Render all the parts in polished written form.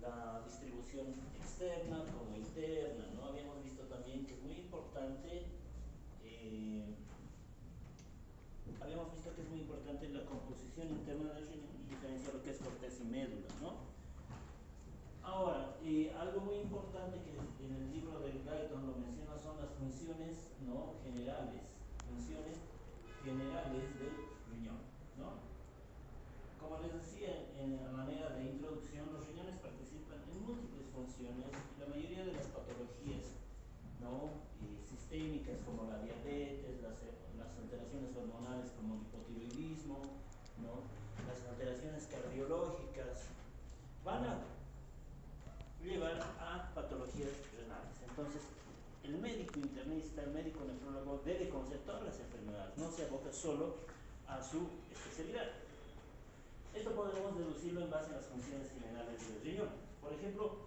la distribución externa como interna, ¿no? Habíamos visto también que es muy importante, la composición interna del riñón y diferenciar lo que es corteza y médula, ¿no? Ahora, algo muy importante que en el libro de Guyton lo menciona son las funciones, ¿no?, funciones generales del riñón, ¿no? Como les decía en la manera de introducción, los riñones participan en múltiples funciones y la mayoría de las patologías, ¿no?, sistémicas como la diabetes, las alteraciones hormonales como el hipotiroidismo, ¿no?, las alteraciones cardiológicas, van a llevar a patologías renales. Entonces, el médico internista, el médico nefrólogo debe conocer todas las enfermedades, no se aboca solo a su especialidad. Esto podemos deducirlo en base a las funciones generales del riñón. Por ejemplo,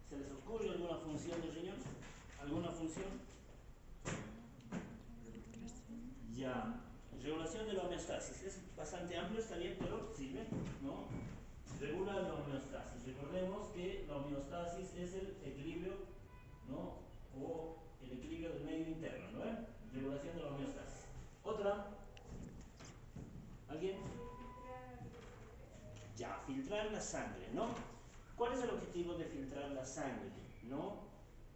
¿se les ocurre alguna función del riñón? ¿Alguna función? Ya. Regulación de la homeostasis. Es bastante amplio, está bien, pero sirve, ¿no? Regula la homeostasis. Recordemos que la homeostasis es el equilibrio, ¿no?, o el equilibrio del medio interno, ¿no? Regulación de la homeostasis. Otra. ¿Alguien? Ya, filtrar la sangre, ¿no? ¿Cuál es el objetivo de filtrar la sangre? ¿No?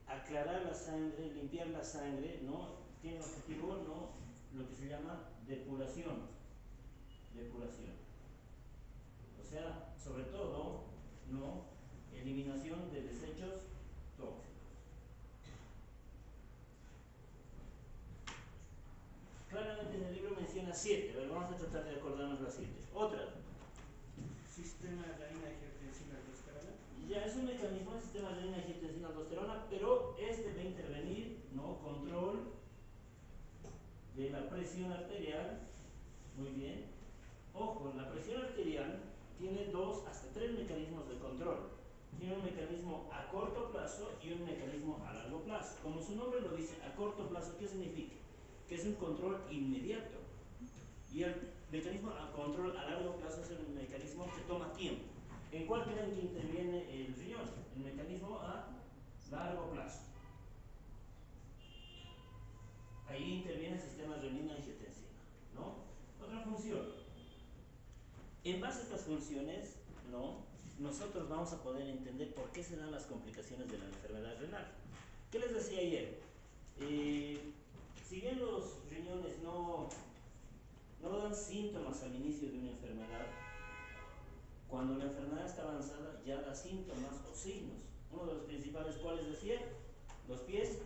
Aclarar la sangre, limpiar la sangre, ¿no? Tiene objetivo, ¿no?, lo que se llama depuración. Depuración. O sea, sobre todo, ¿no?, eliminación de desechos tóxicos. Claramente en el libro menciona 7, pero vamos a tratar de acordarnos las 7. Otra. Sistema de adrenina-angiotensina-aldosterona. Ya es un mecanismo del sistema de adrenina-angiotensina-aldosterona, pero este va a intervenir, ¿no?, control de la presión arterial. Muy bien. Ojo, la presión arterial tiene 2 hasta 3 mecanismos de control. Tiene un mecanismo a corto plazo y un mecanismo a largo plazo. Como su nombre lo dice, a corto plazo, ¿qué significa? Que es un control inmediato. Y el mecanismo a control a largo plazo es el mecanismo que toma tiempo. ¿En cuál creen que interviene el riñón? El mecanismo a largo plazo. Ahí interviene el sistema renina-angiotensina, ¿no? Otra función. En base a estas funciones, ¿no?, nosotros vamos a poder entender por qué se dan las complicaciones de la enfermedad renal. ¿Qué les decía ayer? Si bien los riñones no dan síntomas al inicio de una enfermedad, cuando la enfermedad está avanzada ya da síntomas o signos. Uno de los principales, ¿cuáles decía? Los pies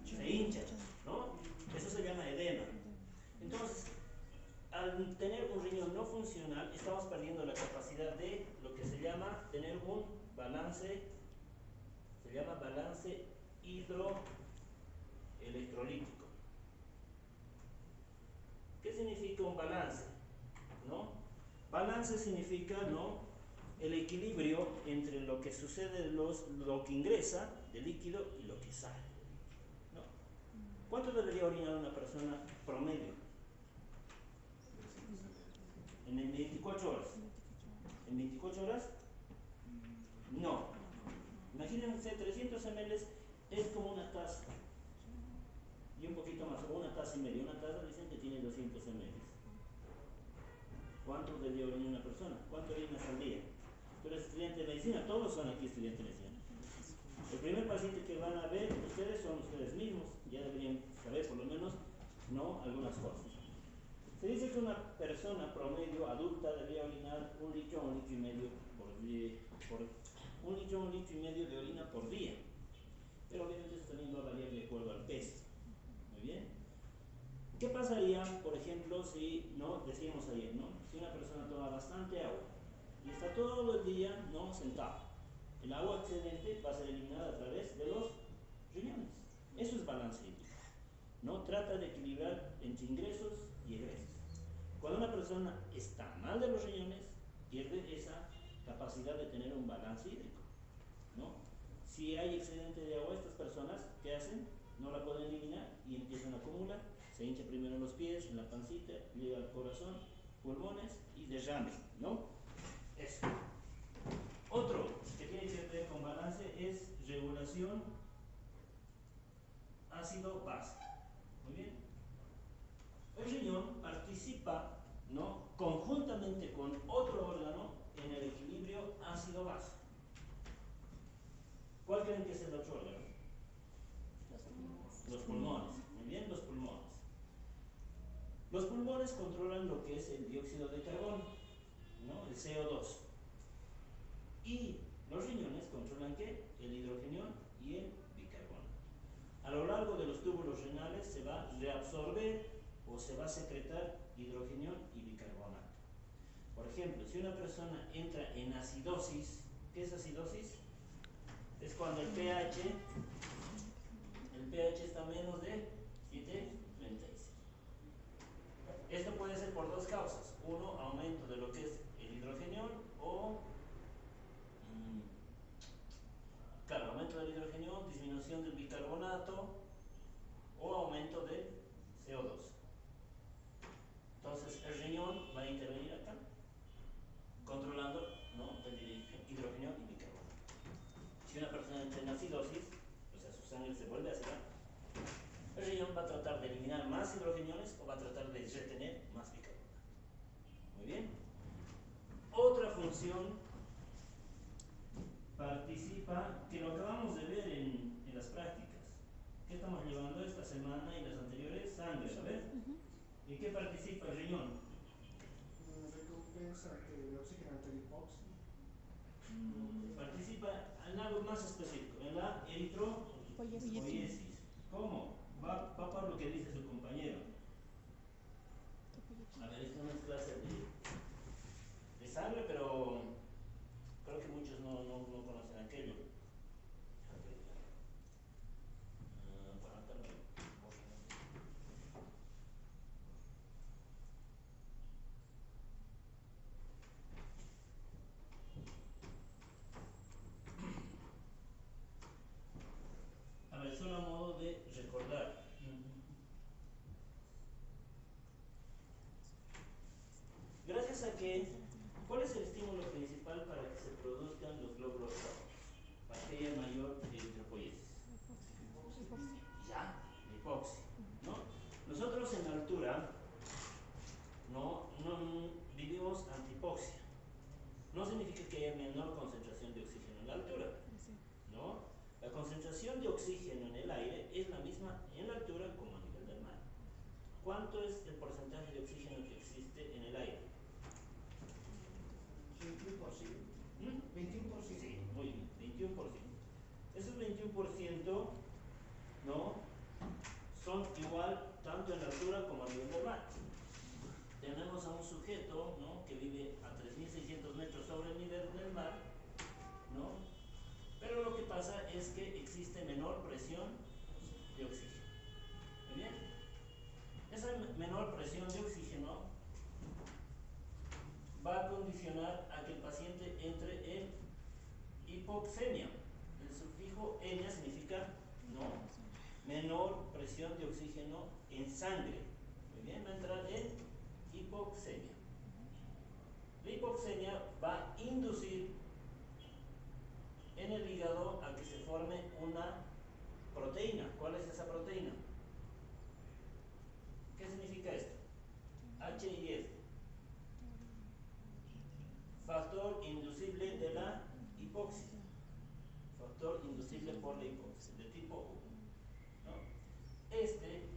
se hinchan, ¿no? Eso se llama edema. Entonces, al tener un riñón no funcional, estamos perdiendo la capacidad de lo que se llama tener un balance, se llama balance hidroelectrolítico. ¿Qué significa un balance? ¿No? Balance significa, ¿no?, el equilibrio entre lo que sucede, lo que ingresa de líquido y lo que sale, ¿no? ¿Cuánto debería orinar una persona promedio? En 24 horas. ¿En 24 horas? No. Imagínense, 300 ml es como una taza. Y un poquito más, o una taza y media. Una taza dicen que tiene 200 ml. ¿Cuánto debería orinar una persona? ¿Cuánto orinas al día? Tú eres estudiante de medicina, todos son aquí estudiantes de medicina. El primer paciente que van a ver ustedes son ustedes mismos. Ya deberían saber por lo menos, ¿no?, algunas cosas. Se dice que una persona promedio adulta debería orinar 1 litro a 1 litro y medio por día, 1 litro a 1 litro y medio de orina por día. Pero obviamente eso también va a variar de acuerdo al peso. Muy bien. ¿Qué pasaría, por ejemplo, si, no, decíamos ayer, ¿no?, si una persona toma bastante agua y está todo el día, ¿no?, sentado? El agua excedente va a ser eliminada a través de los riñones. Eso es balance hídrico, ¿no? Trata de equilibrar entre ingresos y egresos. Cuando una persona está mal de los riñones, pierde esa capacidad de tener un balance hídrico, ¿no? Si hay excedente de agua, estas personas, ¿qué hacen? No la pueden eliminar y empiezan a acumular. Se hincha primero en los pies, en la pancita, llega al corazón, pulmones y derrame, ¿no? Eso. Otro que tiene que ver vaso. ¿Cuál creen que es el otro órgano? Los pulmones. Muy bien, los pulmones. Los pulmones controlan lo que es el dióxido de carbono, ¿no? El CO2. Y los riñones controlan ¿qué? El hidrógeno y el bicarbonato. A lo largo de los túbulos renales se va a reabsorber o se va a secretar hidrógeno y bicarbonato. Por ejemplo, si una persona entra en acidosis, ¿qué es acidosis? Es cuando el pH está menos de 7,36. Esto puede ser por dos causas. Uno, aumento de lo que es el hidrógeno o claro, aumento del hidrógeno, disminución del bicarbonato o aumento del CO2. Entonces el riñón va a intervenir acá, controlando, ¿no?, el hidrógeno y bicarbonato. Si una persona entra en acidosis, o sea, su sangre se vuelve ácida, el riñón va a tratar de eliminar más hidrogenos o va a tratar de retener más bicarbonato. Muy bien. Otra función participa, que lo acabamos de ver en las prácticas. ¿Qué estamos llevando esta semana y las anteriores? Sangre, ¿lo ves? ¿En qué participa el riñón? Recompensa el oxígeno ante la hipoxia. Participa en algo más específico, en la eritropoiesis. ¿Cómo? Va por lo que dice su compañero. A ver, esto no es clase de sangre, pero creo que muchos no conocen aquello. Bueno, acá no. A ver, solo a modo de recordar. Gracias a que, ¿cuál es el estímulo principal para que se produzcan los glóbulos rojos? Para que haya mayor eritropoiesis. Ya, la hipoxia, ¿no? Nosotros en altura no vivimos antihipoxia. No significa que haya menor concentración de oxígeno en la altura, ¿no? La concentración de oxígeno en el aire es la misma en la altura como a nivel del mar. ¿Cuánto es el porcentaje de oxígeno que existe en el aire? 21%. 21%. Sí, muy bien, 21%. Esos 21%, ¿no?, son igual tanto en la altura como a nivel del mar. Tenemos a un sujeto, ¿no?, que vive a 3.600 metros sobre el nivel del mar, ¿no? Pero lo que pasa es que existe menor presión de oxígeno. ¿Muy bien? Esa menor presión de oxígeno va a condicionar a que el paciente entre en hipoxemia. El sufijo enia significa, ¿no?, menor presión de oxígeno en sangre. Muy bien, va a entrar en hipoxemia. La hipoxemia va a inducir en el hígado a que se forme una proteína. ¿Cuál es esa proteína? ¿Qué significa esto? HIF. Factor inducible de la hipoxia. Factor inducible por la hipoxia, de tipo 1. ¿No? Este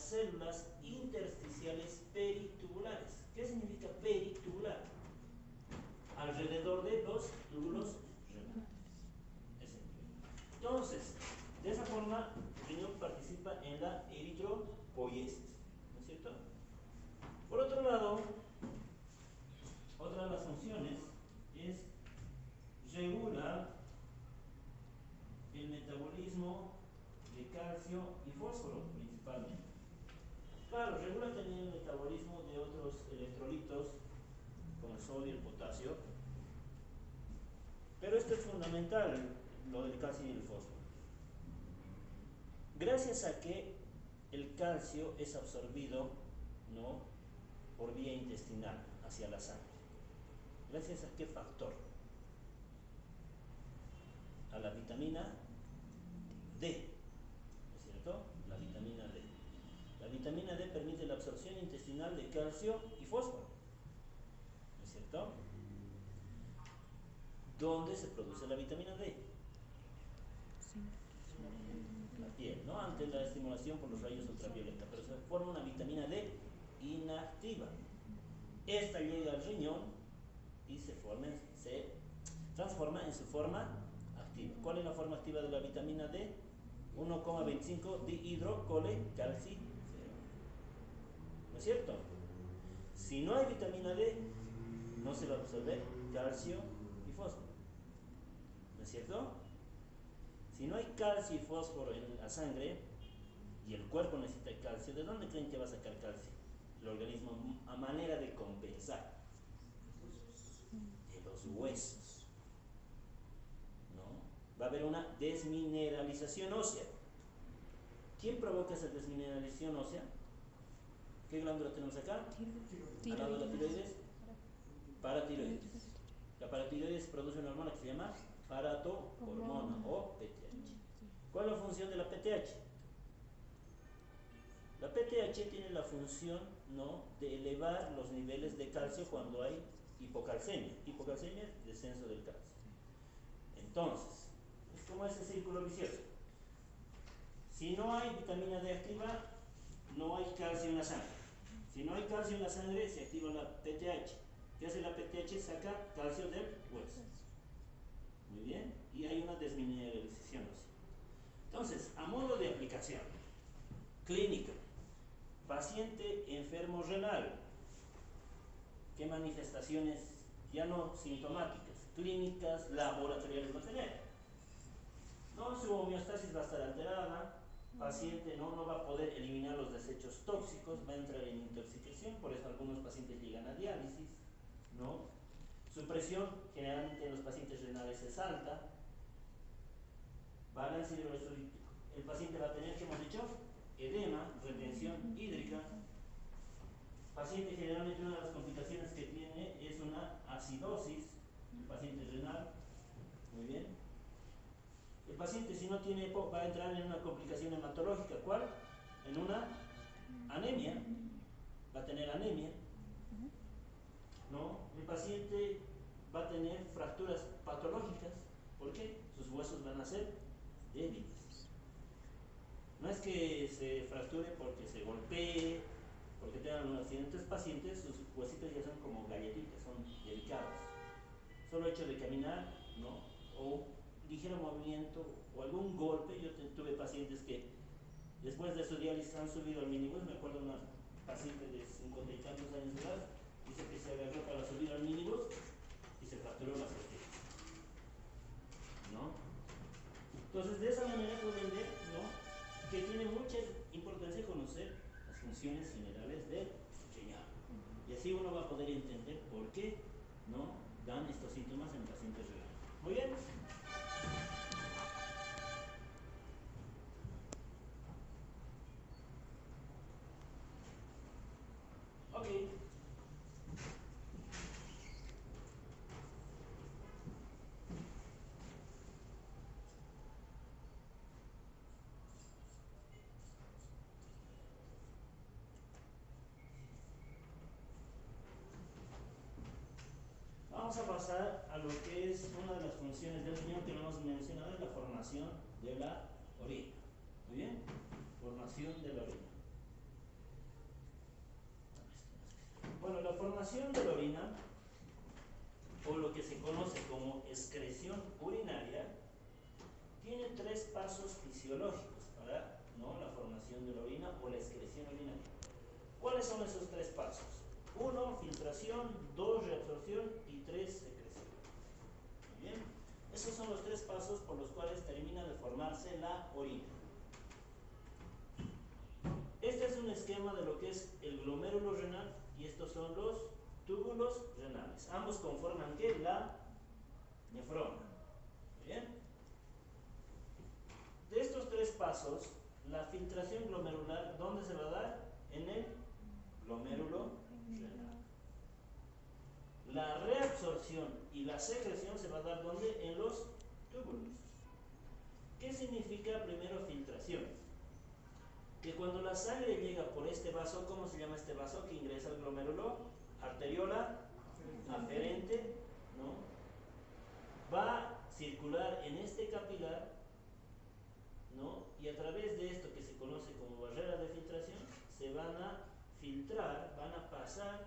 células intersticiales peritubulares. ¿Qué significa peritubular? Alrededor de los túbulos renales. Entonces, de esa forma, el riñón participa en la eritropoiesis, ¿no es cierto? Por otro lado, otra de las funciones es regular el metabolismo de calcio y fósforo principalmente. Claro, regula también el metabolismo de otros electrolitos como el sodio y el potasio, pero esto es fundamental, lo del calcio y el fósforo. Gracias a que el calcio es absorbido, ¿no?, por vía intestinal hacia la sangre. ¿Gracias a qué factor? A la vitamina D, ¿no es cierto? La vitamina D. La vitamina D permite la absorción intestinal de calcio y fósforo, ¿no es cierto? ¿Dónde se produce la vitamina D? La piel, ¿no? Ante la estimulación por los rayos ultravioleta, pero se forma una vitamina D inactiva. Esta llega al riñón y se transforma en su forma activa. ¿Cuál es la forma activa de la vitamina D? 1,25 dihidrocolecalciferol. ¿No es cierto? Si no hay vitamina D, no se va a absorber calcio y fósforo. ¿No es cierto? Si no hay calcio y fósforo en la sangre y el cuerpo necesita calcio, ¿de dónde creen que va a sacar calcio? El organismo, a manera de compensar, de los huesos, ¿no? Va a haber una desmineralización ósea. ¿Quién provoca esa desmineralización ósea? ¿Qué glándula tenemos acá? Al lado de la tiroides. Paratiroides. La paratiroides produce una hormona que se llama paratohormona o PTH. ¿Cuál es la función de la PTH? La PTH tiene la función, ¿no?, de elevar los niveles de calcio cuando hay hipocalcemia. Hipocalcemia es descenso del calcio. Entonces, es como ese círculo vicioso. Si no hay vitamina D activa, no hay calcio en la sangre. Si no hay calcio en la sangre, se activa la PTH. ¿Qué hace la PTH? Saca calcio del hueso. Muy bien. Y hay una desmineralización ósea. Entonces, a modo de aplicación clínica, paciente enfermo renal, ¿qué manifestaciones, ya no sintomáticas, clínicas, laboratoriales va a tener? No, su homeostasis va a estar alterada, paciente no va a poder eliminar los desechos tóxicos, va a entrar en intoxicación, por eso algunos pacientes llegan a diálisis, ¿no? Su presión generalmente en los pacientes renales es alta, balance hidroelectrolítico. El paciente va a tener, ¿qué hemos dicho? Edema, retención hídrica. Paciente generalmente una de las complicaciones que tiene es una acidosis, el paciente renal, muy bien. El paciente, si no tiene EPO, va a entrar en una complicación hematológica. ¿Cuál? En una anemia, va a tener anemia, ¿no? El paciente va a tener fracturas patológicas. ¿Por qué? Sus huesos van a ser débiles. No es que se fracture porque se golpee, porque tengan un accidente. Estos pacientes, sus huesitos ya son como galletitas, son delicados. Solo el hecho de caminar, ¿no?, o ligero movimiento o algún golpe. Yo tuve pacientes que después de su diálisis han subido al minibús. Me acuerdo de una paciente de 50 y tantos años de edad, dice que se agarró para subir al minibús y se fracturó las costillas, ¿no? Entonces, de esa manera pueden ver, ¿no?, que tiene mucha importancia conocer las funciones generales del riñón. Y así uno va a poder entender por qué, ¿no?, dan estos síntomas en pacientes renales. Muy bien. Ok. Vamos a pasar a lo que es una de las funciones del riñón que no hemos mencionado, es la formación de la orina. Muy bien, formación de la orina. formación de la orina, o lo que se conoce como excreción urinaria, tiene tres pasos fisiológicos para, ¿no?, la formación de la orina o la excreción urinaria. ¿Cuáles son esos tres pasos? 1, filtración; 2, reabsorción; y 3, secreción. Muy bien. Esos son los tres pasos por los cuales termina de formarse la orina. Este es un esquema de lo que es el glomérulo renal y estos son los túbulos renales. Ambos conforman ¿qué? La nefrona. Muy bien. De estos tres pasos, la filtración glomerular, ¿dónde se va a dar? En el glomérulo renal. La reabsorción y la secreción se va a dar ¿dónde? En los túbulos. ¿Qué significa primero filtración? Que cuando la sangre llega por este vaso, ¿cómo se llama este vaso que ingresa al glomérulo? Arteriola aferente, ¿no? Va a circular en este capilar, ¿no? Y a través de esto que se conoce como barrera de filtración, se van a filtrar, van a pasar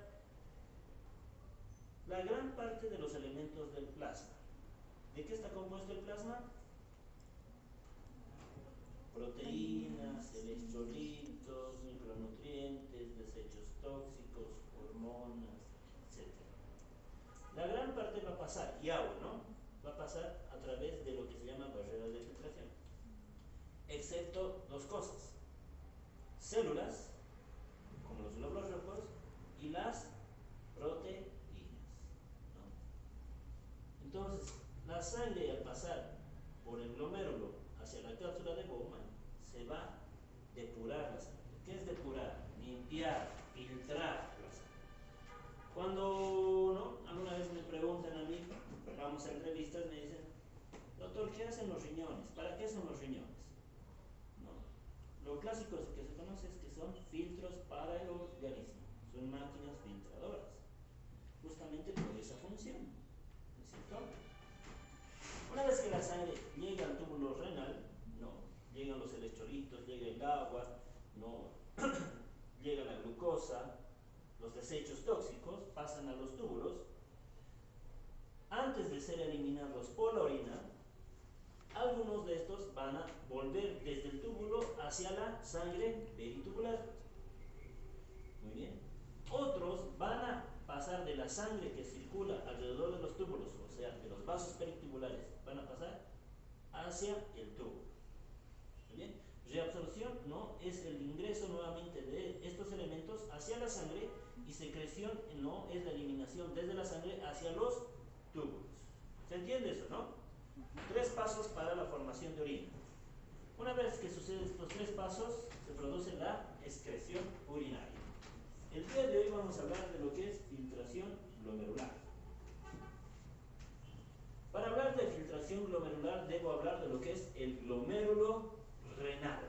la gran parte de los elementos del plasma. ¿De qué está compuesto el plasma? Proteínas, electrolitos, micronutrientes, desechos tóxicos, hormonas, etc. La gran parte va a pasar, y agua, ¿no? Va a pasar a través de lo que se llama barrera de filtración. Excepto dos cosas: células, como los glóbulos rojos, y las proteínas, ¿no? Entonces, la sangre al pasar por el glomérulo hacia la cápsula de Bowman se va a depurar la sangre. ¿Qué es depurar? Limpiar, filtrar la sangre. Cuando, ¿no?, alguna vez me preguntan a mí, vamos a entrevistas, me dicen: doctor, ¿qué hacen los riñones? ¿Para qué son los riñones? ¿No? Lo clásico que se conoce es que son filtros para el organismo, son máquinas filtradoras, justamente por esa función, ¿no es cierto? Una vez que la sangre llega al túbulo renal, ¿no?, llegan los electrolitos, llega el agua, ¿no?, llega la glucosa, los desechos tóxicos pasan a los túbulos. Antes de ser eliminados por la orina, algunos de estos van a volver desde el túbulo hacia la sangre peritubular. Muy bien. Otros van a pasar de la sangre que circula alrededor de los túbulos, o sea, de los vasos peritubulares, van a pasar hacia el túbulo. Muy bien. Reabsorción, ¿no?, es el ingreso nuevamente de estos elementos hacia la sangre, y secreción, ¿no?, es la eliminación desde la sangre hacia los túbulos. ¿Se entiende eso, no? Tres pasos para la formación de orina. Una vez que suceden estos tres pasos, se produce la excreción urinaria. El día de hoy vamos a hablar de lo que es filtración glomerular. Para hablar de filtración glomerular, debo hablar de lo que es el glomérulo renal,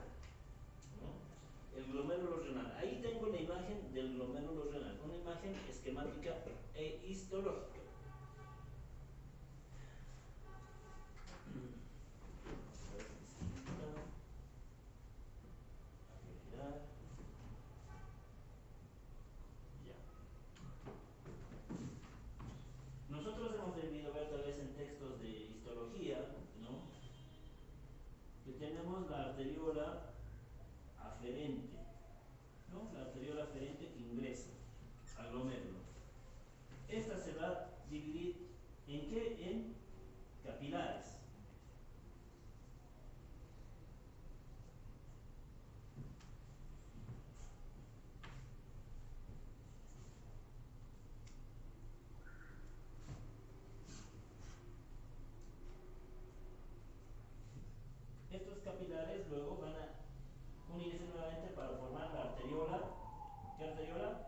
¿no? El glomérulo renal. Ahí tengo la imagen del glomérulo renal, una imagen esquemática e histológica. Nosotros hemos debido ver tal vez en textos de histología, ¿no?, que tenemos la arteriola aferente, ¿no?, la arteriola aferente que ingresa al glomérulo. Esta se va a dividir ¿en qué? En capilares. Estos capilares luego van a unirse nuevamente para formar la arteriola. ¿Qué arteriola?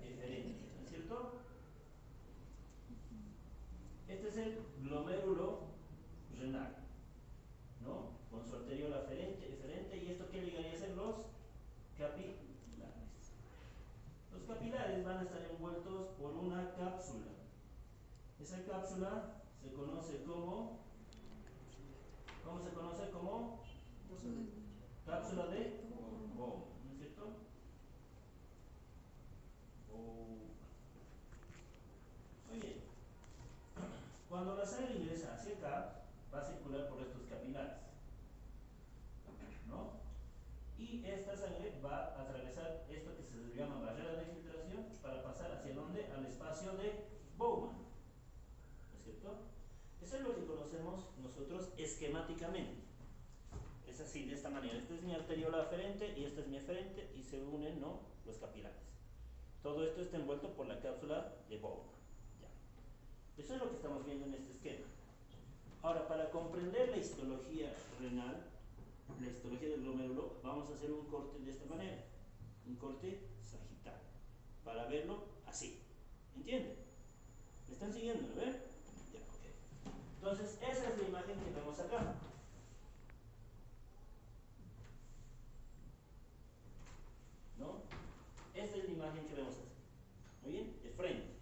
Eferente, ¿no es cierto? Este es el glomérulo renal, ¿no?, con su arteriola eferente. ¿Y esto qué llegaría a ser? Los capilares. Los capilares van a estar envueltos por una cápsula. Esa cápsula se conoce como... ¿cómo se conoce? Como cápsula de Bowman, ¿no es cierto? Y esta sangre va a atravesar esto que se llama barrera de filtración para pasar hacia dónde, al espacio de Bowman, ¿no es cierto? Eso es lo que conocemos nosotros esquemáticamente. Es así, de esta manera. Esta es mi arteriola aferente y esta es mi eferente y se unen, ¿no?, los capilares. Todo esto está envuelto por la cápsula de Bowman. Ya. Eso es lo que estamos viendo en este esquema. Ahora, para comprender la histología renal, la histología del glomérulo, vamos a hacer un corte de esta manera, un corte sagital, para verlo así. ¿Entienden? ¿Me están siguiendo? ¿Lo ven? Ya, ok. Entonces, esa es la imagen que vemos acá. ¿No? Esta es la imagen que vemos así. Muy bien, de frente.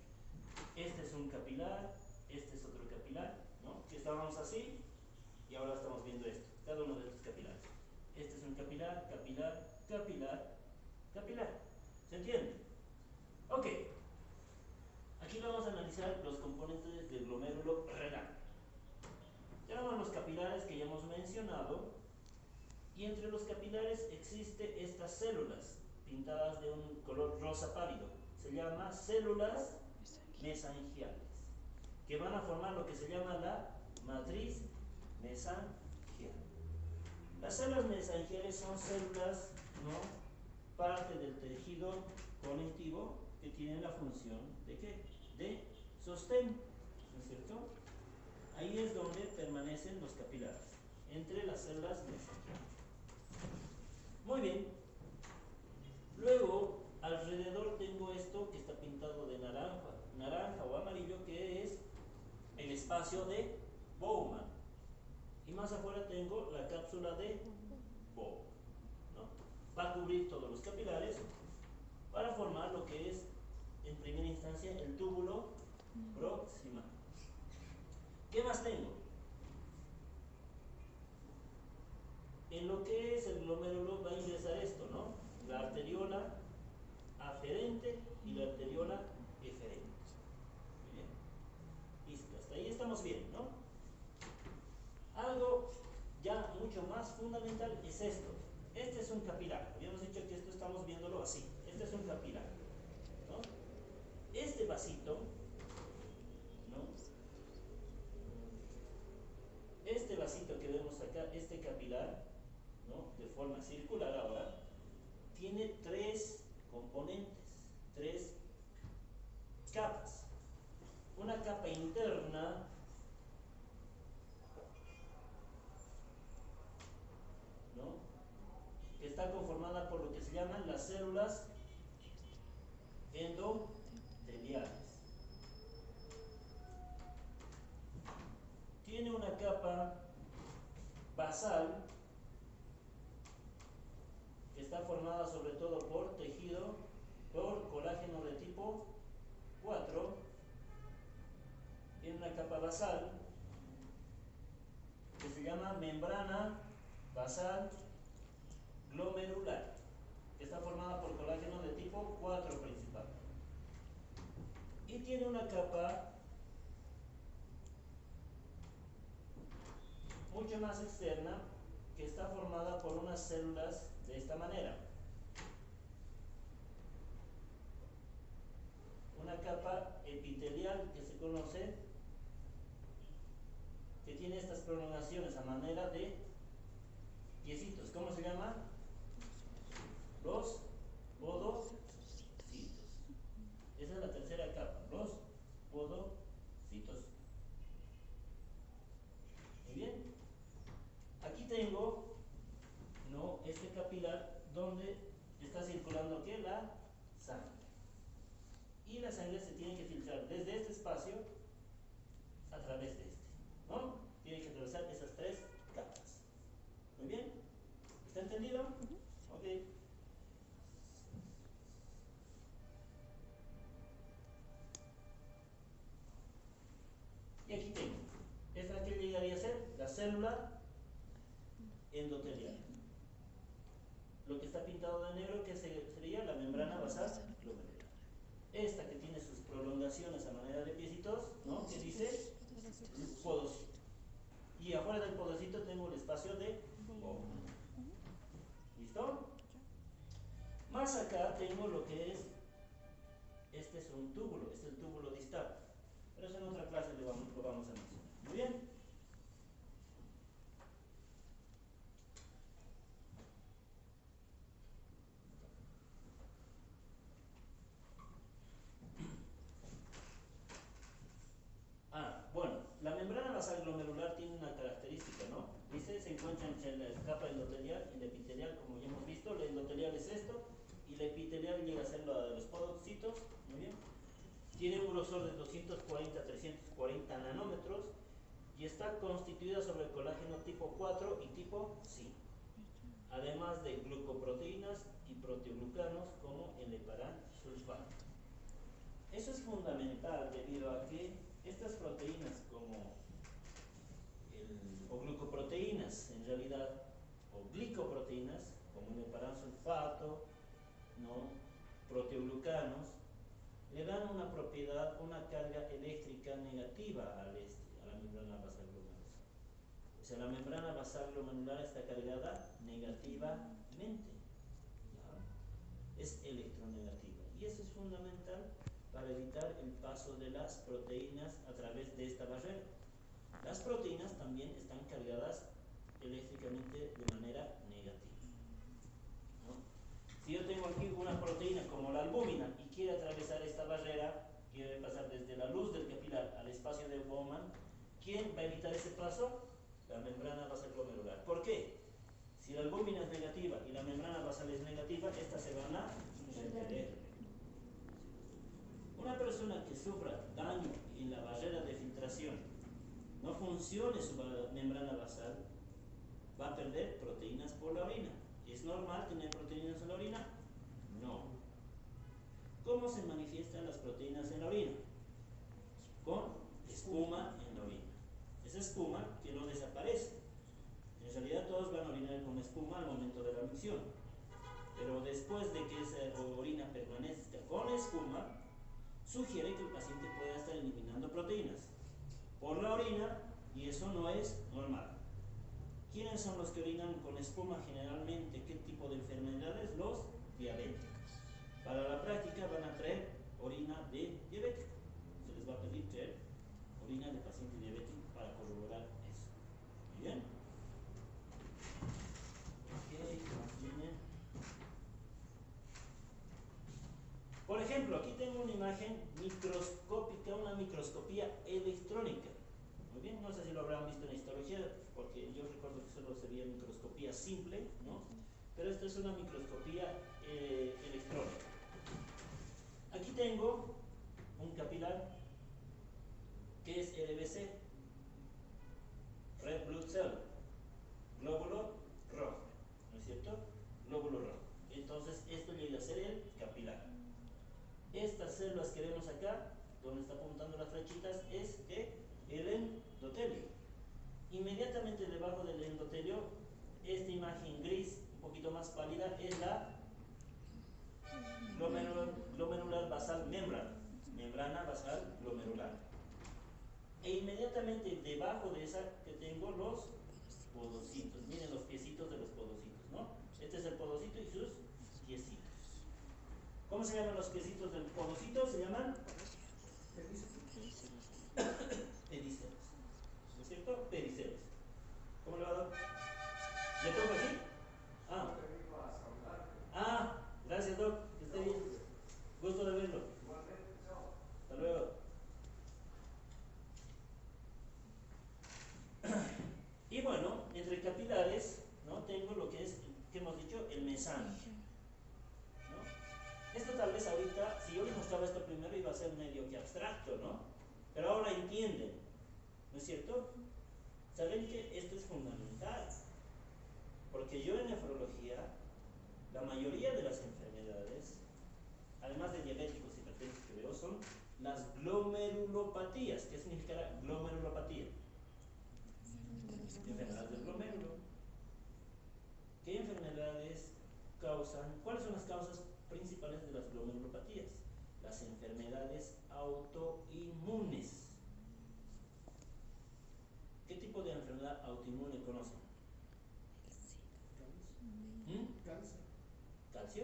Este es un capilar, este es otro capilar, ¿no? Que estábamos así y ahora estamos viendo esto, cada uno de estos capilares. Este es un capilar, capilar, capilar, capilar. ¿Se entiende? Ok. Aquí vamos a analizar los componentes del glomérulo renal. Tenemos los capilares que ya hemos mencionado y entre los capilares existe estas células pintadas de un color rosa pálido. Se llama células mesangiales, que van a formar lo que se llama la matriz mesangial. Las células mesangiales son células, ¿no?, parte del tejido conectivo que tienen la función ¿de qué? De sostén, ¿no es cierto? Ahí es donde permanecen los capilares, entre las células mesangiales. Muy bien. Luego, alrededor tengo esto que está pintado de naranja o amarillo, que es el espacio de Bowman. Y más afuera tengo la cápsula de Bowman, ¿no? Va a cubrir todos los capilares para formar lo que es, en primera instancia, el túbulo proximal. ¿Qué más tengo? En lo que es el glomérulo va a ingresar esto, ¿no? La arteriola aferente y la arteriola eferente. Muy bien. Listo, hasta ahí estamos bien, ¿no? Algo ya mucho más fundamental es esto. Este es un capilar. Habíamos dicho que esto estamos viéndolo así. Este es un capilar, ¿no? Este vasito, ¿no?, este vasito que vemos acá, este capilar, ¿no?, de forma circular ahora, tiene tres componentes, tres capas. Una capa interna, ¿no?, que está conformada por lo que se llaman las células endoteliales. Tiene una capa basal que está formada sobre todo por tejido, por colágeno de tipo 4. Tiene una capa basal que se llama membrana basal glomerular, que está formada por colágeno de tipo 4 principal. Y tiene una capa mucho más externa que está formada por unas células de esta manera. Una capa epitelial que se conoce, que tiene estas prolongaciones a manera de piecitos. ¿Cómo se llama? Los podocitos. Esa es la tercera capa, los podocitos. Muy bien. Aquí tengo, ¿no?, este capilar donde está circulando ¿qué? La sangre. Y la sangre se tiene que filtrar desde este espacio a través de este, ¿no? Tiene que atravesar esas tres capas. Muy bien. ¿Está entendido? Ok. Y aquí tengo. ¿Esta qué llegaría a ser? La célula endotelial. Lo que está pintado de negro, que sería la membrana basal glomerular. Esta que tiene sus prolongaciones a manera de piecitos, ¿no?, que dice podocito. Y afuera del podocito tengo el espacio de Bowman. ¿Listo? Más acá tengo lo que es, este es un túbulo, este es el túbulo distal. Pero eso en otra clase lo vamos a mencionar. Muy bien. Bueno, la membrana basal glomerular tiene una característica, ¿no? Dice, se encuentra entre la capa endotelial y la epitelial, como ya hemos visto. La endotelial es esto, y la epitelial llega a ser la de los podocitos, muy bien. Tiene un grosor de 240 a 340 nanómetros y está constituida sobre el colágeno tipo 4 y tipo 5, además de glucoproteínas y proteoglucanos como el heparan sulfato. Eso es fundamental debido a que estas proteínas o glucoproteínas en realidad, o glicoproteínas como el heparan sulfato, ¿no? Proteoglucanos, le dan una propiedad, una carga eléctrica negativa a la membrana basal glomerular. O sea, la membrana basal glomerular está cargada negativamente, ¿ya? Es electronegativa, y eso es fundamental para evitar el paso de las proteínas a través de esta barrera. Las proteínas también están cargadas eléctricamente de manera negativa, ¿no? Si yo tengo aquí una proteína como la albúmina y quiere atravesar esta barrera, quiere pasar desde la luz del capilar al espacio de Bowman, ¿quién va a evitar ese paso? La membrana basal glomerular. ¿Por qué? Si la albúmina es negativa y la membrana basal es negativa, estas se van a repeler. Una persona que sufra daño en la barrera de filtración, no funcione su membrana basal, va a perder proteínas por la orina. ¿Es normal tener proteínas en la orina? No. ¿Cómo se manifiestan las proteínas en la orina? Con espuma en la orina. Esa espuma que no desaparece. En realidad todos van a orinar con espuma al momento de la micción. Pero después de que esa orina permanezca con espuma, sugiere que el paciente pueda estar eliminando proteínas por la orina, y eso no es normal. ¿Quiénes son los que orinan con espuma generalmente? ¿Qué tipo de enfermedades? Los diabéticos. Para la práctica van a traer orina de diabético. Se les va a pedir traer orina de paciente diabético para corroborar eso. Muy bien. Ok, viene. Por ejemplo, aquí tengo una imagen microscópica, una microscopía electrónica. Muy bien, no sé si lo habrán visto en la histología, porque yo recuerdo que solo se veía microscopía simple, ¿no? Pero esta es una microscopía electrónica. Aquí tengo un capilar que es RBC, Red Blood Cell, glóbulo rojo, ¿no es cierto? Glóbulo rojo. Entonces, esto llega a ser el capilar. Estas células que vemos acá, donde está apuntando las flechitas, es el endotelio. Inmediatamente debajo del endotelio, esta imagen gris, un poquito más pálida, es la glomerular basal membrana basal glomerular. E inmediatamente debajo de esa que tengo los podocitos. Miren los piecitos de los podocitos, ¿no? Este es el podocito y sus piecitos. ¿Cómo se llaman los piecitos del podocito? Se llaman pedicelos. ¿No es cierto? Pedicelos. ¿Cómo le va a dar? ¿Le pongo aquí? Gracias, Doc. Que esté bien. Gusto de verlo. Hasta luego. Y bueno, entre capilares, ¿no? Tengo lo que es, que hemos dicho, el mesanio, ¿no? Esto tal vez ahorita, si yo les mostraba esto primero, iba a ser medio que abstracto, ¿no? Pero ahora entienden, ¿no es cierto? Saben que esto es fundamental, porque yo en nefrología, la mayoría de las enfermedades, además de diabéticos y hipertensos que veo, son las glomerulopatías. ¿Qué significará glomerulopatía? Enfermedades del glomérulo. ¿Qué enfermedades causan? ¿Cuáles son las causas principales de las glomerulopatías? Las enfermedades autoinmunes. ¿Qué tipo de enfermedad autoinmune conocen? Cáncer. ¿Calcio?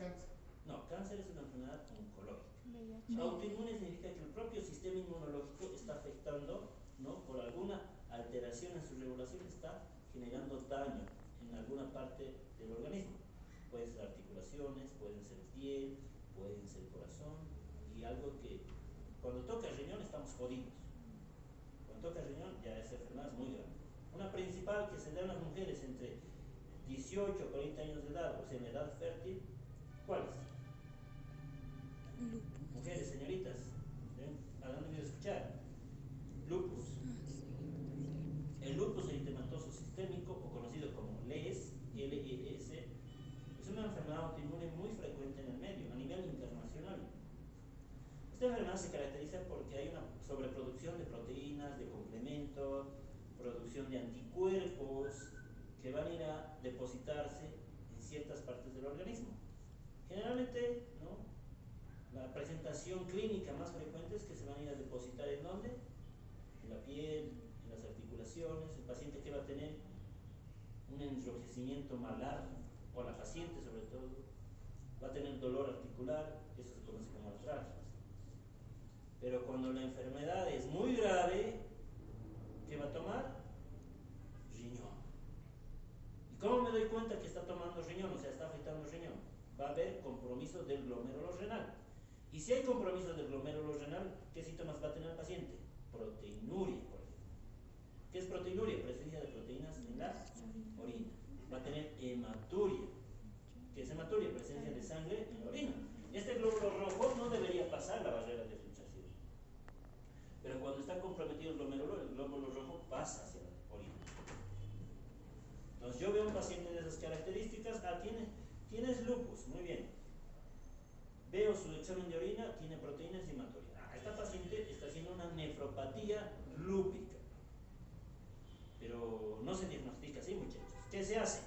Cáncer. No, cáncer es una enfermedad oncológica. VIH. Autoinmune significa que el propio sistema inmunológico está afectando, ¿no? Por alguna alteración en su regulación, está generando daño en alguna parte del organismo. Pueden ser articulaciones, pueden ser piel, pueden ser corazón, y algo que cuando toca el riñón estamos jodidos. Cuando toca el riñón ya esa enfermedad es muy grave. Una principal que se da en las mujeres entre 18 a 40 años de edad, o sea, en edad fértil, ¿cuál es? Lupus. Mujeres, señoritas, ¿a dónde me voy a escuchar? Lupus. El lupus eritematoso sistémico, o conocido como LES, L-E-S, es una enfermedad autoinmune muy frecuente en el medio, a nivel internacional. Esta enfermedad se caracteriza porque hay una sobreproducción de proteínas, de complementos, producción de anticuerpos que van a ir a depositarse en ciertas partes del organismo. Generalmente, ¿no? La presentación clínica más frecuente es que se van a ir a depositar ¿en dónde? En la piel, en las articulaciones. El paciente que va a tener un enrojecimiento malar, o la paciente sobre todo, va a tener dolor articular, eso se conoce como artralgias. Pero cuando la enfermedad es muy grave, ¿qué va a tomar? Riñón. ¿Y cómo me doy cuenta que está tomando riñón? O sea, está afectando riñón. Va a haber compromiso del glomérulo renal. Y si hay compromiso del glomérulo renal, ¿qué síntomas va a tener el paciente? Proteinuria, por ejemplo. ¿Qué es proteinuria? Presencia de proteínas en la orina. Va a tener hematuria. ¿Qué es hematuria? Presencia de sangre en la orina. Este glóbulo rojo no debería pasar la barrera de filtración. Pero cuando está comprometido el glóbulo rojo pasa hacia la orina. Entonces yo veo un paciente de esas características, tienes lupus, muy bien. Veo su examen de orina, tiene proteínas y hematuria. Esta paciente está haciendo una nefropatía lúpica. Pero no se diagnostica así, muchachos. ¿Qué se hace?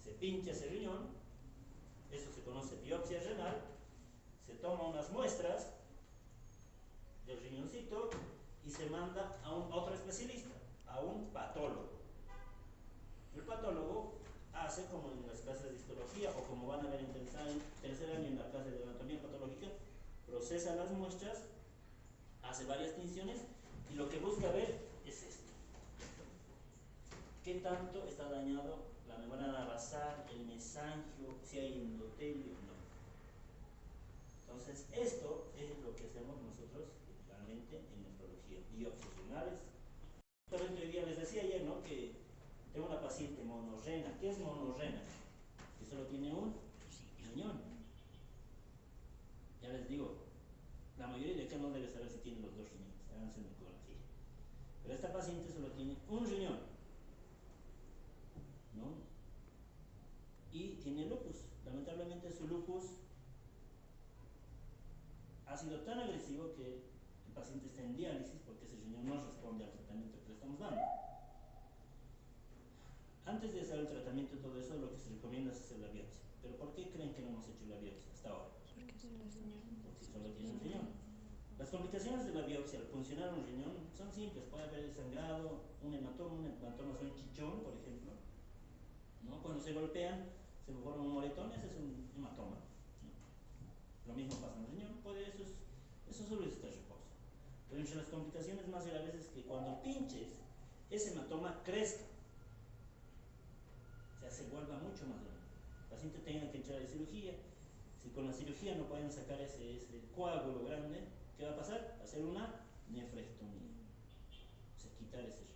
Se pincha ese riñón, eso se conoce biopsia renal, se toma unas muestras del riñoncito y se manda a otro especialista, a un patólogo. El patólogo hace como en las clases de histología o como van a ver en tercer año en la clase de anatomía patológica, procesa las muestras, hace varias tinciones y lo que busca ver es esto. ¿Qué tanto está dañado la membrana basal, el mesangio, si hay endotelio o no? Entonces, esto es lo que hacemos nosotros realmente en nefrología, biopsias renales. Justamente hoy día les decía ayer, ¿no?, que tengo una paciente monorrena. ¿Qué es monorrena? Que solo tiene un riñón. Ya les digo, la mayoría de acá no debe saber si tiene los dos riñones, háganse una ecografía. Pero esta paciente solo tiene un riñón, ¿no? Y tiene lupus. Lamentablemente su lupus ha sido tan agresivo que el paciente está en diálisis porque ese riñón no responde al tratamiento que le estamos dando. Antes de hacer el tratamiento y todo eso, lo que se recomienda es hacer la biopsia. ¿Pero por qué creen que no hemos hecho la biopsia hasta ahora? Porque solo tiene un riñón. Las complicaciones de la biopsia al funcionar un riñón son simples. Puede haber sangrado, un hematoma es un chichón, por ejemplo, ¿no? Cuando se golpean, se forma un moretón, ese es un hematoma, ¿no? Lo mismo pasa en el riñón, eso solo es este reposo. Pero entre las complicaciones más graves es que cuando pinches, ese hematoma crezca, o sea, se vuelva mucho más grande. El paciente tenga que entrar a cirugía. Si con la cirugía no pueden sacar ese coágulo grande, ¿qué va a pasar? Hacer una nefrectomía, o sea, quitar ese riñón.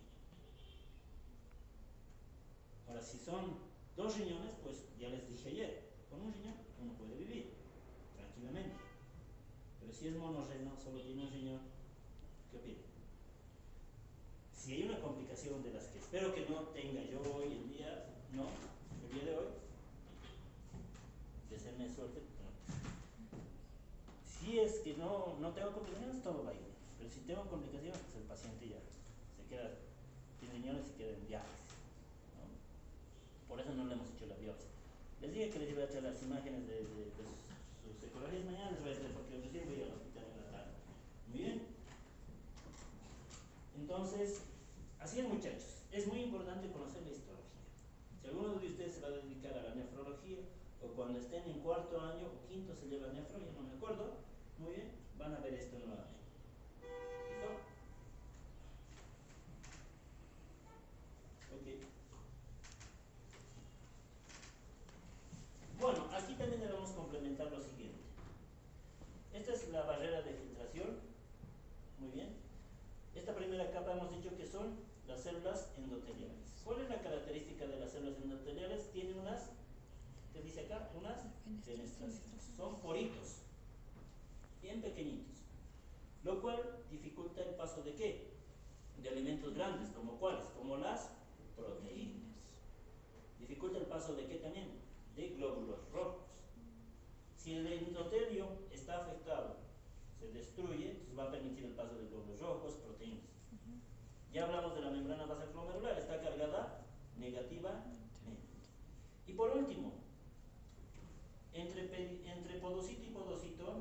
Ahora, si son dos riñones, pues ya les dije ayer, con un riñón uno puede vivir tranquilamente. Pero si es monorreno, solo tiene un riñón, ¿qué opinan? Si hay una complicación de las que espero que no tenga yo hoy en día, no, el día de hoy, deseenme suerte, no. Si es que no tengo complicaciones, todo va a ir bien. Pero si tengo complicaciones, pues el paciente ya se queda sin riñones y queda en diálisis, ¿no? Por eso no le hemos hecho la biopsia. Les dije que les iba a echar las imágenes de sus ecografías mañana, les voy a hacer porque recién voy al hospital en la tarde. Muy bien. Entonces, así es, muchachos. Es muy importante conocer la histología. Si alguno de ustedes se va a dedicar a la nefrología, o cuando estén en cuarto año o quinto se lleva nefro, ya no me acuerdo, muy bien, van a ver esto nuevamente. ¿Listo? Ok. Bueno, aquí también debemos complementar lo siguiente. Esta es la barrera de filtración, muy bien. Esta primera capa hemos dicho que son las células endoteliales. ¿Cuál es la característica de las células endoteliales? Tienen unas, ¿qué dice acá? Unas fenestraciones. Son poritos, bien pequeñitos, lo cual dificulta el paso de ¿qué? De alimentos grandes, como ¿cuáles? Como las proteínas. Dificulta el paso de ¿qué también? De glóbulos rojos. Si el endotelio está afectado, se destruye, entonces va a permitir el paso de glóbulos rojos, proteínas. Ya hablamos de la membrana basal glomerular, está cargada negativamente. Y por último, entre podocito y podocito, a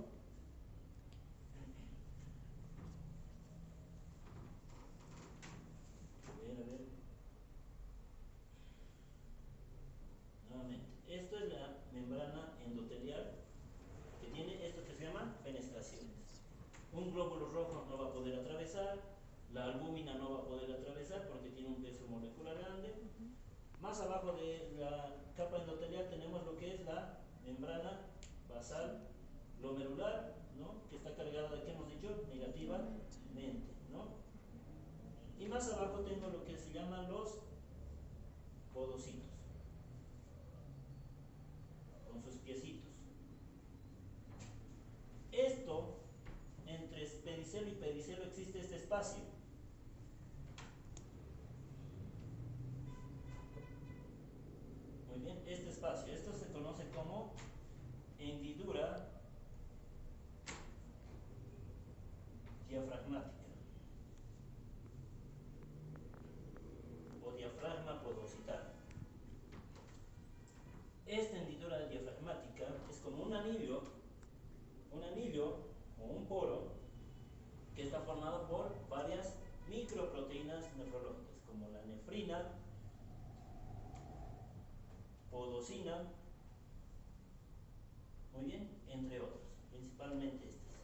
ver, nuevamente, esto es la membrana endotelial que tiene esto que se llama fenestraciones. Un glóbulo rojo no va a poder atravesar, la albúmina no va a poder atravesar porque tiene un peso molecular grande. Más abajo de la capa endotelial tenemos lo que es la membrana basal glomerular, ¿no? Que está cargada de, ¿qué hemos dicho? Negativamente, ¿no? Y más abajo tengo lo que se llaman los podocitos, con sus piecitos. Esto, entre pedicelo y pedicelo existe este espacio. Muy bien, este espacio, esto se conoce como hendidura diafragmática o diafragma podocital. Esta hendidura diafragmática es como un anillo o un poro que está formado por varias microproteínas nefrológicas, como la nefrina, podocina, muy bien, entre otros, principalmente estas.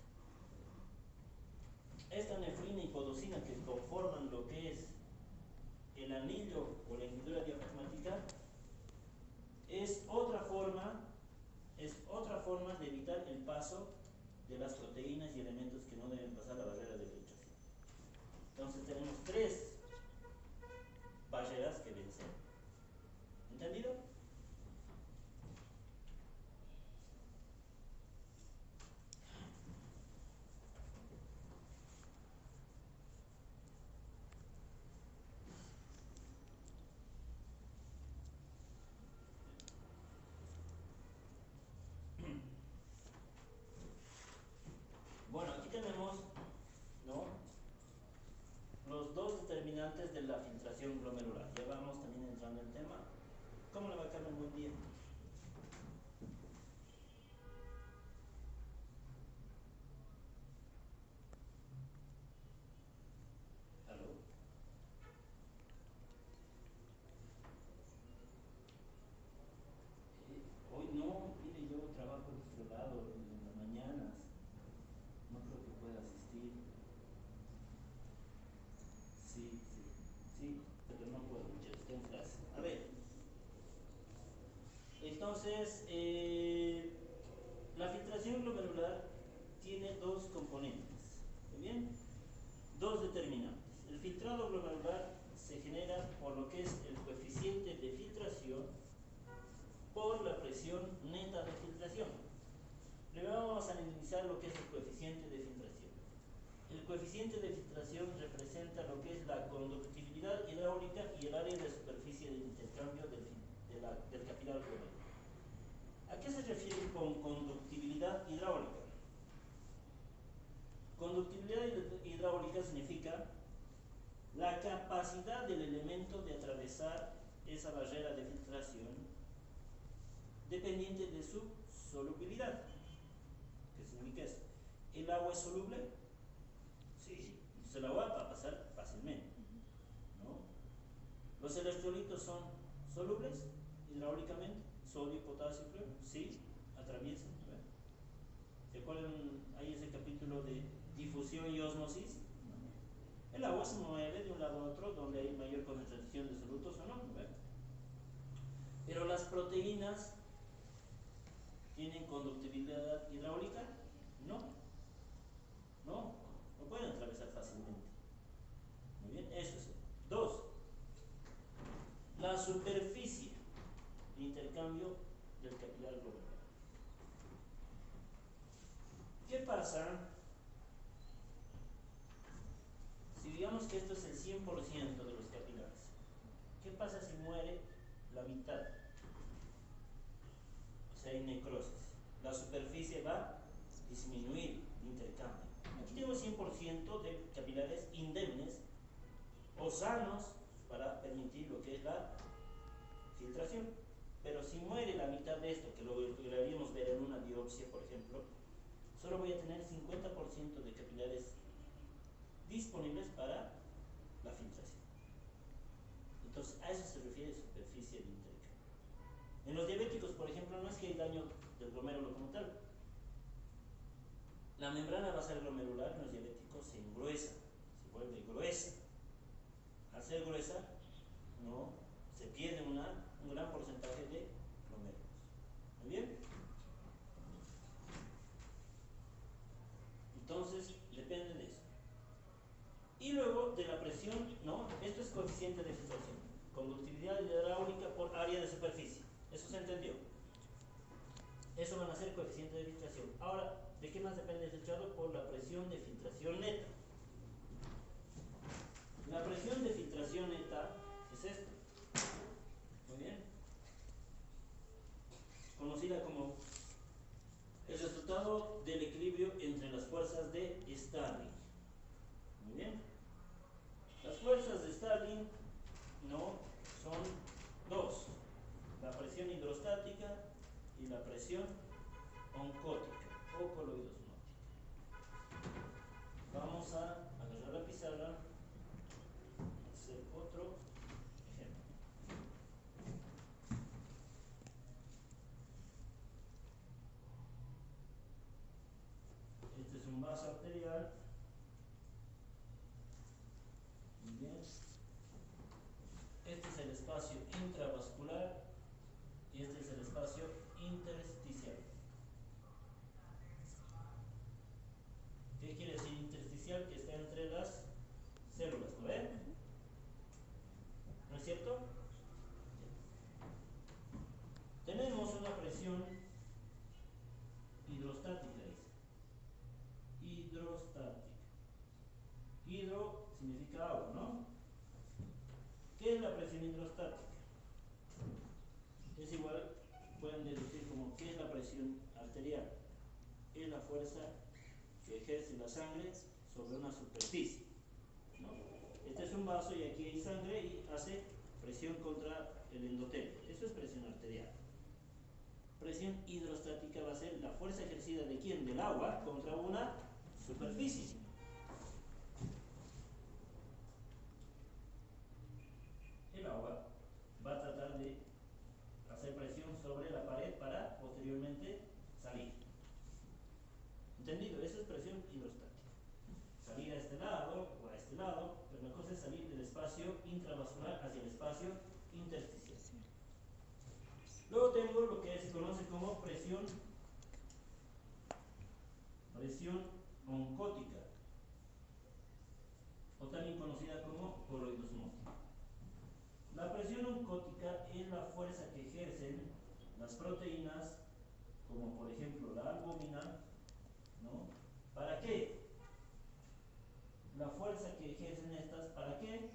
Esta nefrina y podocina que conforman lo que es el anillo o la hendidura diafragmática es otra forma de evitar el paso de las proteínas y elementos que no deben pasar la barrera de filtración. Entonces tenemos tres barreras que vencer. ¿Entendido? Bueno, aquí tenemos, ¿no?, los dos determinantes de la filtración glomerular. Ya vamos también entrando en el tema. ¿Cómo le va a caer un buen día? ¿Aló? Hoy no, mire, yo trabajo de este lado en las mañanas. No creo que pueda asistir. Sí, pero no puedo, muchachos, estoy en clase. A ver, entonces, la filtración glomerular tiene dos componentes, ¿muy bien? Dos determinantes. El filtrado glomerular se genera por lo que es el coeficiente de filtración por la presión neta de filtración. Primero vamos a analizar lo que es el coeficiente de filtración. El coeficiente de filtración representa lo que es la conductibilidad hidráulica y el área de superficie de intercambio del capilar glomerular. ¿A qué se refiere con conductibilidad hidráulica? Conductibilidad hidráulica significa la capacidad del elemento de atravesar esa barrera de filtración dependiente de su solubilidad. ¿Qué significa eso? ¿El agua es soluble? Sí, entonces el agua va a pasar fácilmente, ¿no? ¿Los electrolitos son solubles hidráulicamente? sodio y potasio, creo. Sí, atraviesan. ¿Ve? ¿Se acuerdan? Hay ese capítulo de difusión y ósmosis. El agua se mueve de un lado a otro donde hay mayor concentración de solutos o no. ¿Ve? Pero las proteínas tienen conductividad hidráulica. No pueden atravesar fácilmente. Muy bien, eso es. 2. La superficie de intercambio del capilar glomerular. ¿Qué pasa si digamos que esto es el 100% de los capilares? ¿Qué pasa si muere la mitad? O sea, hay necrosis. La superficie va a disminuir de intercambio. Aquí tengo el 100% de capilares indemnes o sanos para permitir lo que es la filtración. Pero si muere la mitad de esto, que lo lograríamos ver en una biopsia, por ejemplo, solo voy a tener 50% de capilares disponibles para la filtración. Entonces, a eso se refiere superficie de intercambio. En los diabéticos, por ejemplo, no es que hay daño del glomérulo como tal. La membrana basal glomerular en los diabéticos se engruesa, se vuelve gruesa. Al ser gruesa, no se pierde un gran porcentaje de glomérulos. ¿Muy bien? Entonces, depende de eso. Y luego de la presión, ¿no? Esto es coeficiente de filtración. Conductividad hidráulica por área de superficie. ¿Eso se entendió? Eso van a ser coeficiente de filtración. Ahora, ¿de qué más depende el filtrado? Por la presión de filtración neta. La presión de filtración neta es esta. Muy bien. Conocida como el resultado del equilibrio entre las fuerzas de Stirling. Muy bien. Las fuerzas de Stirling no son dos: la presión hidrostática y la presión oncótica o coloidosmótica. Vamos a agarrar la pizarra, hacer otro ejemplo. Este es un vaso arterial. Muy bien. Este es el espacio intravascular y este es el espacio intersticial. ¿Qué quiere decir intersticial? Que está entre las células, ¿lo ven? ¿No es cierto? Tenemos una presión hidrostática, dice. Hidrostática. Hidro significa agua, ¿no? ¿Qué es la presión hidrostática? Es igual, pueden deducir como ¿qué es la presión arterial? Es la fuerza que ejerce la sangre sobre una superficie, ¿no? Este es un vaso y aquí hay sangre y hace presión contra el endotelio. Eso es presión arterial. Presión hidrostática va a ser la fuerza ejercida de ¿quién? Del agua contra una superficie. El agua va a tratar de hacer presión sobre la pared para posteriormente salir. ¿Entendido? Eso es presión hidrostática. Salir a este lado o a este lado, pero la cosa es salir del espacio intravascular hacia el espacio intersticial. Luego tengo lo que se conoce como presión oncótica, o también conocida como coloidosmótica. La presión oncótica es la fuerza que ejercen las proteínas, como por ejemplo la albúmina, ¿no? ¿Para qué? La fuerza que ejercen estas, ¿para qué?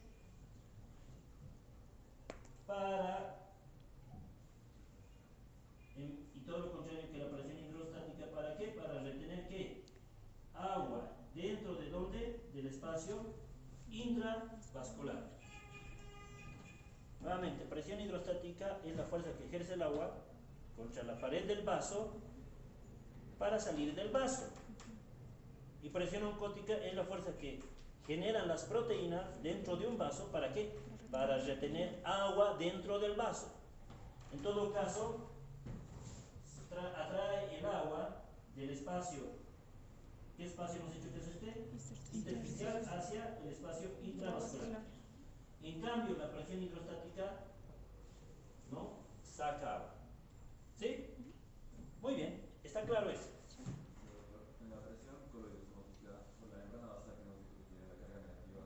Y todo lo contrario que la presión hidrostática, ¿para qué? Para retener ¿qué? Agua. ¿Dentro de dónde? Del espacio intravascular. Nuevamente, presión hidrostática es la fuerza que ejerce el agua contra la pared del vaso para salir del vaso. Y presión oncótica es la fuerza que generan las proteínas dentro de un vaso, ¿para qué? Para retener agua dentro del vaso. En todo caso, espacio, ¿qué espacio hemos dicho que es este? Intersticial hacia el espacio intravascular. En cambio, la presión hidrostática, ¿no? Saca agua. ¿Sí? Muy bien, está claro eso. En la presión coloidosmótica por la membrana basal que nos dijo que tiene la carga negativa,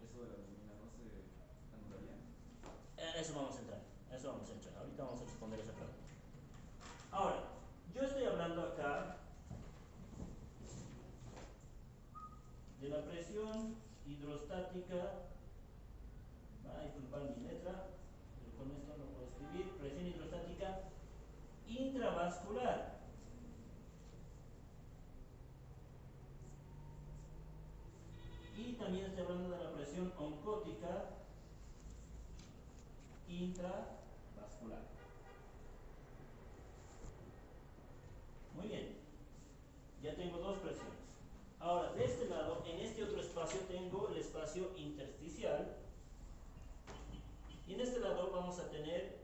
¿eso de la albumina no se anularía? Eso vamos a entrar. Eso vamos a entrar. Ahorita vamos a responder esa pregunta. Ahora, yo estoy hablando acá de la presión hidrostática. Va a disculpar mi letra, pero con esto no puedo escribir. Presión hidrostática intravascular. Y también estoy hablando de la presión oncótica intravascular. Muy bien, ya tengo dos presiones. Ahora, de este lado, en este otro espacio tengo el espacio intersticial. Y en este lado vamos a tener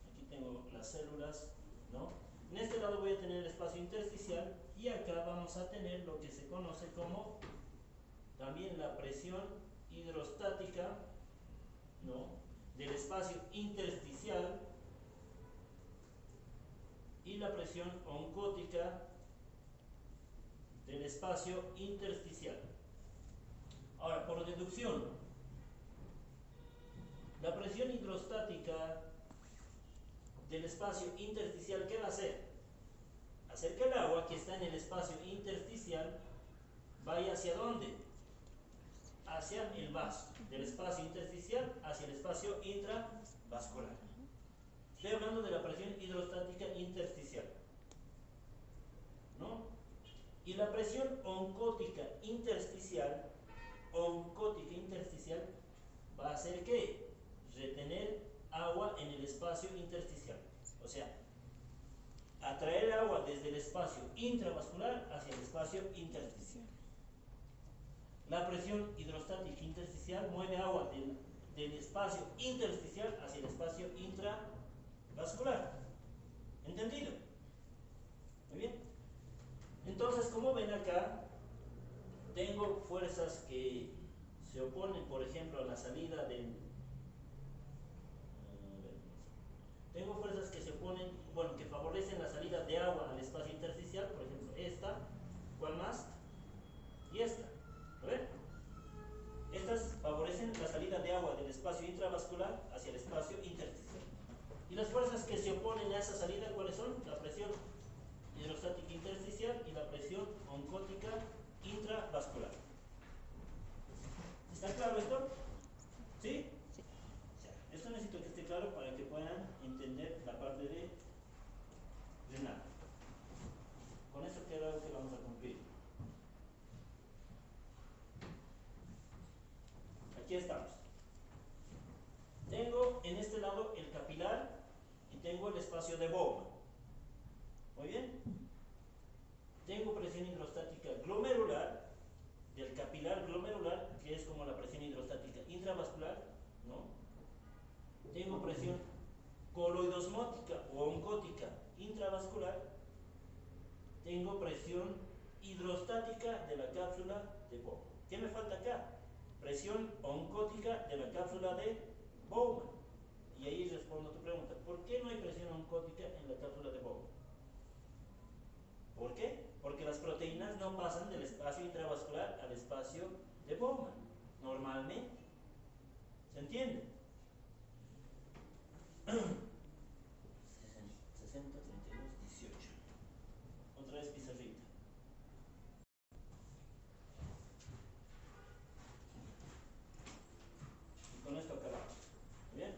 aquí tengo las células, ¿no? En este lado voy a tener el espacio intersticial y acá vamos a tener lo que se conoce como también la presión hidrostática, ¿no? Del espacio intersticial y la presión oncótica del espacio intersticial. Ahora, por deducción, la presión hidrostática del espacio intersticial, ¿qué va a hacer? Hacer que el agua que está en el espacio intersticial vaya hacia dónde? Hacia el vaso, del espacio intersticial hacia el espacio intravascular. Estoy hablando de la presión hidrostática intersticial, ¿no? Y la presión oncótica intersticial va a hacer ¿qué? Retener agua en el espacio intersticial. O sea, atraer agua desde el espacio intravascular hacia el espacio intersticial. La presión hidrostática intersticial mueve agua del espacio intersticial hacia el espacio intravascular. ¿Entendido? Muy bien. Entonces, como ven acá, tengo fuerzas que se oponen, por ejemplo, a la salida del... Tengo fuerzas que se oponen, bueno, que favorecen la salida de agua al espacio intersticial, por ejemplo, esta, ¿cuál más? Y esta. ¿Lo ven? Estas favorecen la salida de agua del espacio intravascular hacia el espacio intersticial. Y las fuerzas que se oponen a esa salida, ¿cuáles son? La presión hidrostática intersticial y la presión oncótica intravascular. ¿Está claro esto? ¿Sí? Sí. Esto necesito que esté claro para que puedan entender la parte de renal. Con eso creo que vamos a cumplir. Aquí estamos. Tengo en este lado el capilar y tengo el espacio de Bowman. Muy bien. Tengo presión hidrostática glomerular, del capilar glomerular, que es como la presión hidrostática intravascular, ¿no? Tengo presión coloidosmótica o oncótica intravascular. Tengo presión hidrostática de la cápsula de Bowman. ¿Qué me falta acá? Presión oncótica de la cápsula de Bowman. Y ahí respondo a tu pregunta. ¿Por qué no hay presión oncótica en la cápsula de Bowman? ¿Por qué? Porque las proteínas no pasan del espacio intravascular al espacio de Bowman, normalmente. ¿Se entiende? 60, 32, 18. Otra vez pizarrita. Y con esto acabamos. ¿Bien?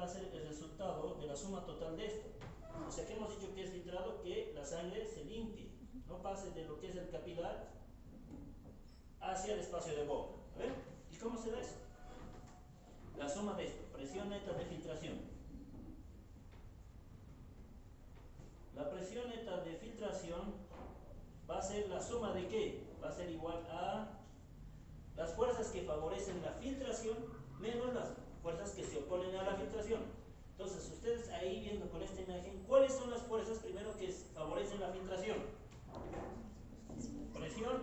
ser el resultado de la suma total de esto. O sea que hemos dicho que es filtrado que la sangre se limpie, no pase de lo que es el capilar hacia el espacio de Bowman. A ver, ¿y cómo se da eso? La suma de esto, presión neta de filtración. La presión neta de filtración va a ser la suma de ¿qué? Va a ser igual a las fuerzas que favorecen la filtración menos las fuerzas que se oponen a la filtración. Entonces, ustedes ahí viendo con esta imagen, ¿cuáles son las fuerzas primero que favorecen la filtración? Presión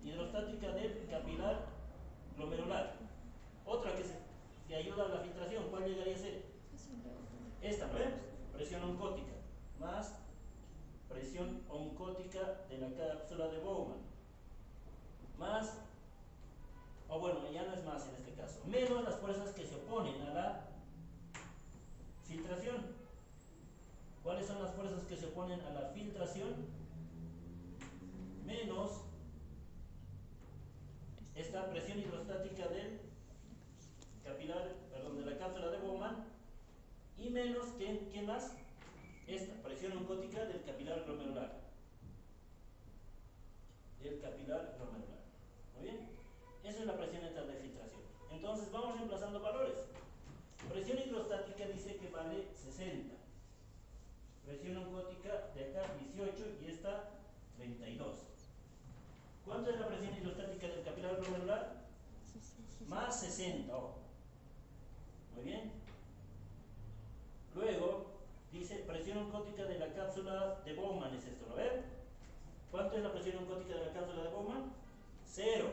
hidrostática del capilar glomerular. Otra que ayuda a la filtración, ¿cuál llegaría a ser? Esta, ¿no ven? Presión oncótica más presión oncótica de la cápsula de Bowman más, o bueno, ya no es más en este caso, menos las fuerzas que se oponen a la filtración. ¿Cuáles son las fuerzas que se oponen a la filtración? Menos esta presión hidrostática del capilar, perdón, de la cápsula de Bowman, y menos, ¿quién más? Esta presión oncótica del capilar glomerular. Del capilar glomerular. ¿Muy bien? Esa es la presión neta de filtración. Entonces vamos reemplazando valores. Presión hidrostática dice que vale 60. Presión oncótica de acá 18 y esta 32. ¿Cuánto es la presión hidrostática del capilar glomerular? Más 60. Oh. Muy bien. Luego dice presión oncótica de la cápsula de Bowman, es esto, ¿no ven? ¿Cuánto es la presión oncótica de la cápsula de Bowman? 0.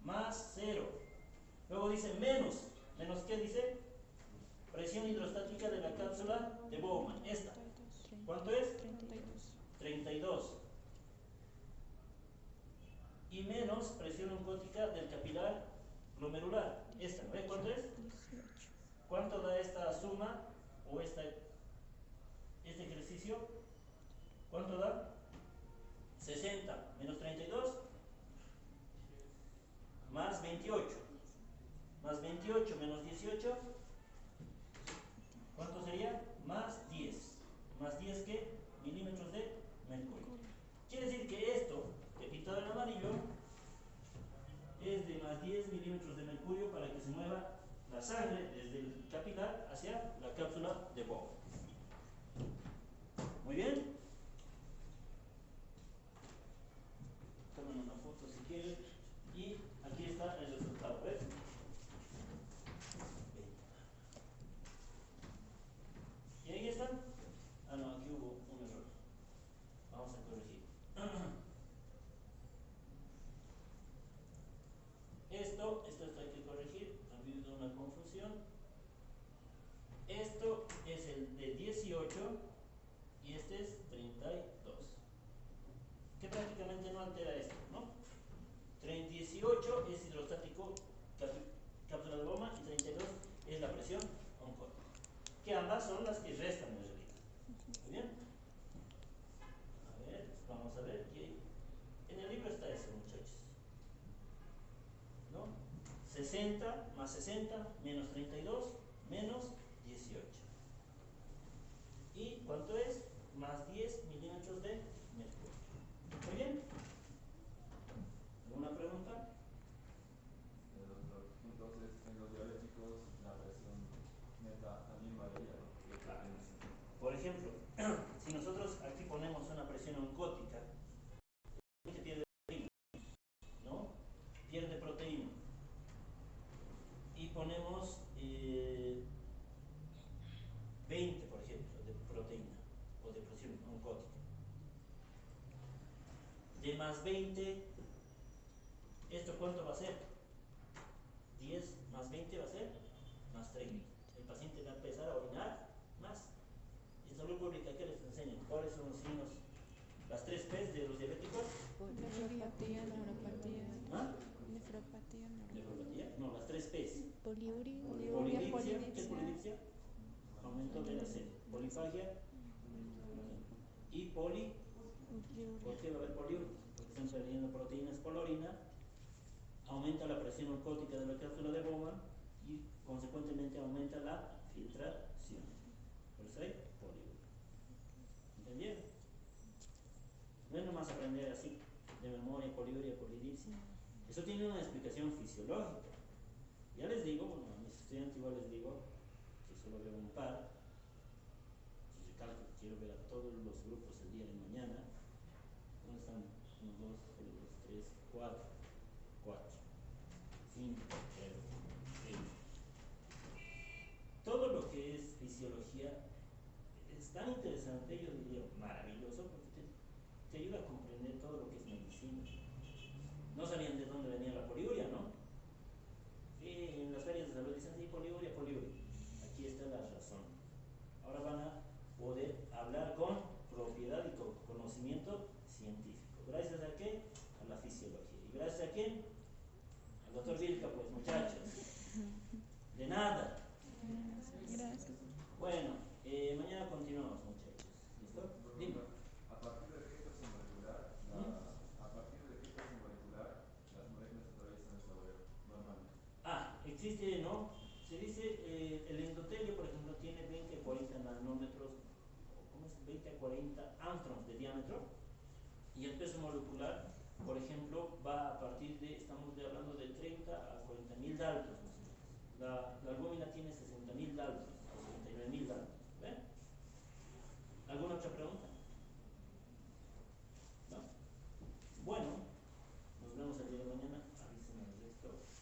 Más 0. Luego dice menos. ¿Menos qué dice? Presión hidrostática de la cápsula de Bowman. Esta. ¿Cuánto es? 32. Y menos presión oncótica del capilar glomerular. Esta, ¿no ven cuánto es? ¿Cuánto da esta suma o este ejercicio? ¿Cuánto da? 60 menos 32 más 28. Más 28 menos 18. ¿Cuánto sería? Más 10. ¿Más 10 qué? Milímetros de mercurio. Quiere decir que esto, que he pintado en amarillo, es de más 10 milímetros de mercurio para que se mueva la sangre desde el capilar hacia la cápsula de Bowman. Muy bien. Tomen una foto si quieren. Y aquí está el resultado. ¿Ves? ¿Y ahí están? Ah, no, aquí hubo un error. Vamos a corregir. Esto hay que corregir. Ha habido una confusión. Esto es el de 18 y este es 32. Que prácticamente no altera esto, ¿no? 18 es hidrostático, cápsula de Bowman, y 32 es la presión oncótica. Que ambas son las que restan en realidad. ¿Muy bien? A ver, vamos a ver. En el libro está eso, muchachos. ¿No? 60 más 60 menos 32 menos 18. ¿Y cuánto es? Más 10 milímetros de mercurio. ¿Muy bien? ¿Alguna pregunta? Doctor, entonces en los diabéticos la presión neta también varía, ¿no? Por ejemplo, si nosotros aquí ponemos una presión oncótica, que pierde proteína, ¿no? Pierde proteína. Y ponemos 20, por ejemplo, de proteína o de presión oncótica. De más 20, ¿esto cuánto va a ser? 10 más 20 va a ser más 30. El paciente va a empezar a orinar más. En salud pública, ¿qué les enseñan? ¿Cuáles son los signos? Las 3 P's de los diabéticos. Nefropatía, neuropatía. ¿Ah? Nefropatía, ¿Nefropatía? No, las 3 P's. poliuria, Polidipsia. ¿Qué es polidipsia? Aumento de la sed. Polifagia. Y poli. ¿Por qué va a haber poliuria? Porque están perdiendo proteínas por la orina. Aumenta la presión oncótica de la cápsula de Bowman y consecuentemente aumenta la filtración. Por eso hay poliuria. ¿Entendieron? No es nomás aprender así de memoria poliuria, polidipsia. Eso tiene una explicación fisiológica. Ya les digo, bueno, a mis estudiantes igual les digo que solo veo un par. Si recalco que quiero ver a todos los grupos el día de mañana. ¿Dónde están? 1, 2, 3, 4, 5, 6. Todo lo que es fisiología es tan interesante, yo diría maravilloso, porque te ayuda a comprender todo lo que es medicina. No sabían de dónde venía la poliuria, ¿no? Sí, en las ferias de salud dicen, sí, poliuria, poliuria. Aquí está la razón. Ahora van a poder hablar con propiedad y con conocimiento científico. ¿Gracias a qué? A la fisiología. ¿Y gracias a quién? Al doctor Vilca, pues, muchachos. De nada. Gracias. Bueno, mañana continuamos, muchachos. ¿Listo? Dime. ¿A partir de qué peso molecular, a partir de qué peso molecular las moléculas se atraviesan el tablero normalmente? Existe, ¿no? Se dice, el endotelio, por ejemplo, tiene 20 a 40 nanómetros, ¿cómo es? 20 a 40 angstroms de diámetro, y el peso molecular, por ejemplo, va a partir de, estamos hablando de 30 a 40.000 daltons, más o menos. La albúmina tiene 60.000 daltons.